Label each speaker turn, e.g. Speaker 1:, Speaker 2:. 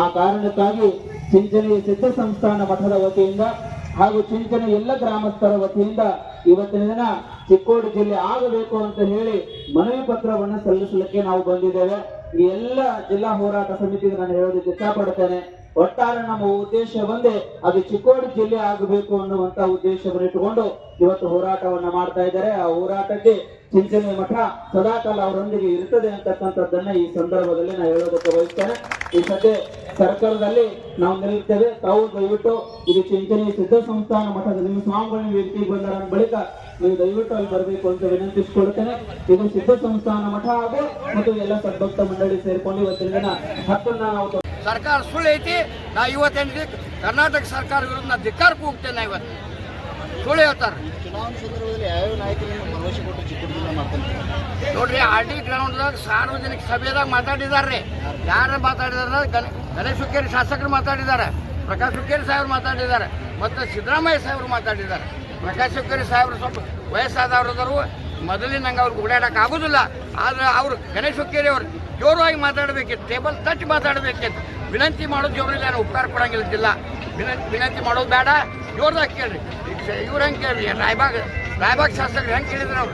Speaker 1: ಆ ಕಾರಣಕ್ಕಾಗಿ ಚಿಂಚನೆ ಸಿದ್ಧ ಸಂಸ್ಥಾನ ಮಠದ ವತಿಯಿಂದ ಹಾಗೂ ಚಿಂಚನೆ ಎಲ್ಲ ಗ್ರಾಮಸ್ಥರ ವತಿಯಿಂದ ಇವತ್ತಿನ ದಿನ ಚಿಕ್ಕೋಡಿ ಜಿಲ್ಲೆ ಆಗಬೇಕು ಅಂತ ಹೇಳಿ ಮನವಿ ಪತ್ರವನ್ನು ಸಲ್ಲಿಸಲಿಕ್ಕೆ ನಾವು ಬಂದಿದ್ದೇವೆ. ಈ ಎಲ್ಲ ಜಿಲ್ಲಾ ಹೋರಾಟ ಸಮಿತಿಗೆ ನಾನು ಹೇಳೋದಕ್ಕೆ ಇಷ್ಟಪಡ್ತೇನೆ. ಒಟ್ಟಾರೆ ನಮ್ಮ ಉದ್ದೇಶ ಒಂದೇ, ಅದು ಚಿಕ್ಕೋಡಿ ಜಿಲ್ಲೆ ಆಗಬೇಕು ಅನ್ನುವಂತ ಉದ್ದೇಶವನ್ನು ಇಟ್ಟುಕೊಂಡು ಇವತ್ತು ಹೋರಾಟವನ್ನ ಮಾಡ್ತಾ ಇದ್ದಾರೆ. ಆ ಹೋರಾಟಕ್ಕೆ ಚಿಂಚನೆ ಮಠ ಸದಾಕಾಲ ಅವರೊಂದಿಗೆ ಇರ್ತದೆ ಅಂತಕ್ಕಂಥದ್ದನ್ನ ಈ ಸಂದರ್ಭದಲ್ಲಿ ನಾನು ಹೇಳೋದಕ್ಕೆ ಬಯಸ್ತೇನೆ. ಈ ಸದ್ಯ ಸರ್ಕಾರದಲ್ಲಿ ನಾವು ನಿಲ್ಲುತ್ತೇವೆ. ತಾವು ದಯವಿಟ್ಟು ಇದು ಚಿಂಚನೆ ಸಿದ್ಧ ಸಂಸ್ಥಾನ ಮಠದ ನಿಮ್ಮ ಸ್ವಾಮಿಗಳ ವೇದಿಕೆಗೆ ಬಂದ ಬಳಿಕ ನೀವು ದಯವಿಟ್ಟು ಅಲ್ಲಿ ಬರಬೇಕು ಅಂತ ವಿನಂತಿಸಿಕೊಳ್ಳುತ್ತೇನೆ. ಇದು ಸಿದ್ಧ ಸಂಸ್ಥಾನ ಮಠ ಹಾಗೂ ಮತ್ತು ಎಲ್ಲ ಸದ್ಭಕ್ತ ಮಂಡಳಿ ಸೇರ್ಕೊಂಡು ಇವತ್ತಿನ ದಿನ ಹತ್ತನ್ನ ನಾವು
Speaker 2: ಸರ್ಕಾರ ಸುಳ್ಳು ಐತಿ. ನಾ ಇವತ್ತೇನಿದೆ ಕರ್ನಾಟಕ ಸರ್ಕಾರ ವಿರುದ್ಧ ನಾ ಧಿಕ್ಕಾರಕ್ಕೆ ಹೋಗ್ತೇನೆ. ನಾ ಇವತ್ತು ಸುಳ್ಳು ಹೇಳ್ತಾರೆ.
Speaker 3: ಚುನಾವಣೆ ಸಂದರ್ಭದಲ್ಲಿ ಯಾವ್ಯಾವ ನಾಯಕರನ್ನು ಭರವಸೆ ಕೊಟ್ಟು ಚಿಕ್ಕೋಡಿ ಜಿಲ್ಲೆ ಮಾಡ್ತಾರೆ
Speaker 2: ನೋಡ್ರಿ, RD ಗ್ರೌಂಡ್ದಾಗ ಸಾರ್ವಜನಿಕ ಸಭೆದಾಗ ಮಾತಾಡಿದಾರೆ. ಯಾರು ಮಾತಾಡಿದಾರೆ? ಗಣೇಶ್ ಹುಕ್ಕೇರಿ ಶಾಸಕರು ಮಾತಾಡಿದ್ದಾರೆ, ಪ್ರಕಾಶ್ ಹುಕ್ಕೇರಿ ಸಾಹೇಬರು ಮಾತಾಡಿದ್ದಾರೆ, ಮತ್ತು ಸಿದ್ದರಾಮಯ್ಯ ಸಾಹೇಬರು ಮಾತಾಡಿದ್ದಾರೆ. ಪ್ರಕಾಶ್ ಹುಕ್ಕೇರಿ ಸಾಹೇಬರು ಸ್ವಲ್ಪ ವಯಸ್ಸಾದವರು, ಮೊದಲಿನಂಗೆ ಅವ್ರಿಗೆ ಓಡಾಡಕ್ಕೆ ಆಗೋದಿಲ್ಲ. ಆದರೆ ಅವರು ಗಣೇಶ್ ಹುಕ್ಕೇರಿ ಅವರು ಜೋರಾಗಿ ಮಾತಾಡಬೇಕಿತ್ತು, ಟೇಬಲ್ ತಟ್ಟಿ ಮಾತಾಡಬೇಕಿತ್ತು. ವಿನಂತಿ ಮಾಡೋದು ಜೋರಿಲ್ಲ, ನಾನು ಉಪಕಾರ ಕೊಡಂಗಿಲ್ಲ. ವಿನಂತಿ ಮಾಡೋದು ಬೇಡ, ಜೋರ್ದಾಗ ಕೇಳ್ರಿ. ಇವ್ರು ಹೆಂಗೆ ಕೇಳ್ರಿ? ರಾಯಬಾಗ್ ಶಾಸಕರು ಹೆಂಗೆ ಕೇಳಿದ್ರು ಅವ್ರು?